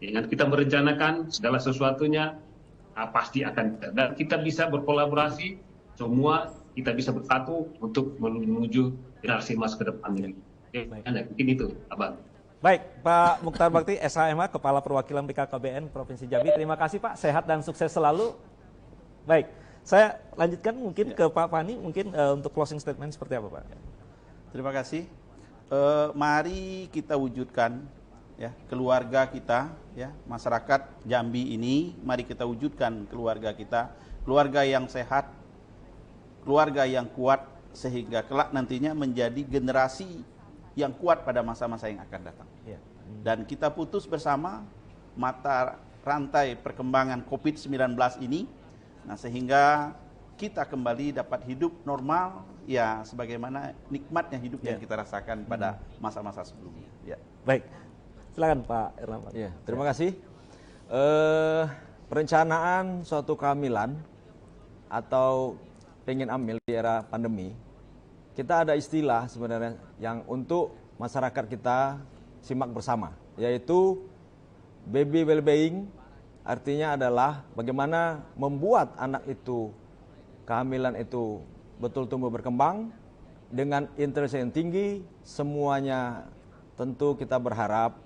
Dengan kita merencanakan segala sesuatunya, pasti akan, dan kita bisa berkolaborasi, semua kita bisa bersatu untuk menuju generasi emas ke depan ini. Mungkin itu, Abang. Baik, Pak Mukhtar Bakti, SHMH, Kepala Perwakilan BKKBN Provinsi Jambi. Terima kasih Pak, sehat dan sukses selalu. Baik, saya lanjutkan mungkin ke Pak Fani, mungkin untuk closing statement seperti apa Pak? Terima kasih. Mari kita wujudkan ya keluarga kita, ya masyarakat Jambi ini, mari kita wujudkan keluarga kita, keluarga yang sehat, keluarga yang kuat, sehingga kelak nantinya menjadi generasi yang kuat pada masa-masa yang akan datang. Dan kita putus bersama mata rantai perkembangan COVID-19 ini, nah sehingga kita kembali dapat hidup normal, ya sebagaimana nikmatnya hidup yang kita rasakan pada masa-masa sebelumnya. Ya. Baik, silakan Pak Erlambang. Ya, terima kasih. Perencanaan suatu kehamilan atau pengen hamil di era pandemi, kita ada istilah sebenarnya yang untuk masyarakat kita simak bersama, yaitu baby well-being. Artinya adalah bagaimana membuat anak itu, kehamilan itu betul tumbuh berkembang dengan intelijensi yang tinggi. Semuanya tentu kita berharap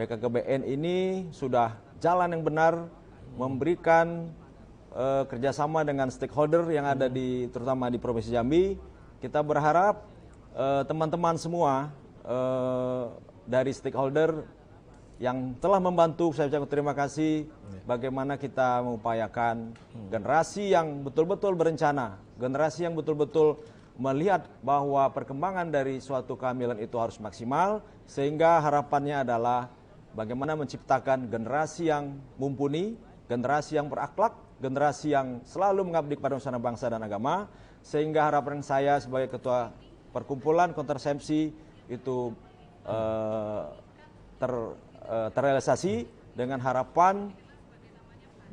BKKBN ini sudah jalan yang benar, memberikan kerjasama dengan stakeholder yang ada terutama di Provinsi Jambi. Kita berharap teman-teman semua dari stakeholder yang telah membantu, saya ucapkan terima kasih. Bagaimana kita mengupayakan generasi yang betul-betul berencana, generasi yang betul-betul melihat bahwa perkembangan dari suatu kehamilan itu harus maksimal, sehingga harapannya adalah bagaimana menciptakan generasi yang mumpuni, generasi yang berakhlak, generasi yang selalu mengabdi kepada nusa bangsa dan agama. Sehingga harapan saya sebagai ketua perkumpulan kontrasepsi itu terrealisasi dengan harapan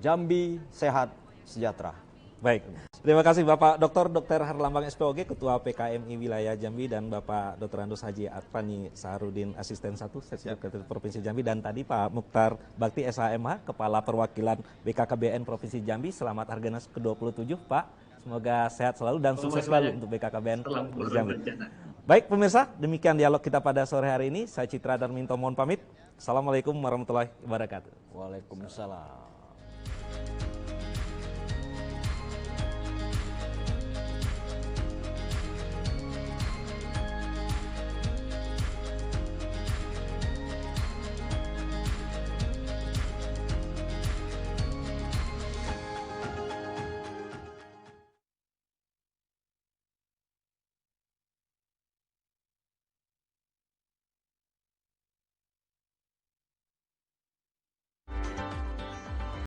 Jambi sehat sejahtera. Baik, terima kasih Bapak Dr. Herlambang SPOG, Ketua PKMI Wilayah Jambi, dan Bapak Dr. Andus Haji Advani Saharudin, Asisten 1 Sekretariat Provinsi Jambi, dan tadi Pak Mukhtar Bakti SHMH, Kepala Perwakilan BKKBN Provinsi Jambi. Selamat Harganas ke-27 Pak, semoga sehat selalu dan sukses selalu untuk BKKBN Provinsi Jambi. Baik pemirsa, demikian dialog kita pada sore hari ini. Saya Citra Darminto mohon pamit. Assalamualaikum warahmatullahi wabarakatuh. Waalaikumsalam.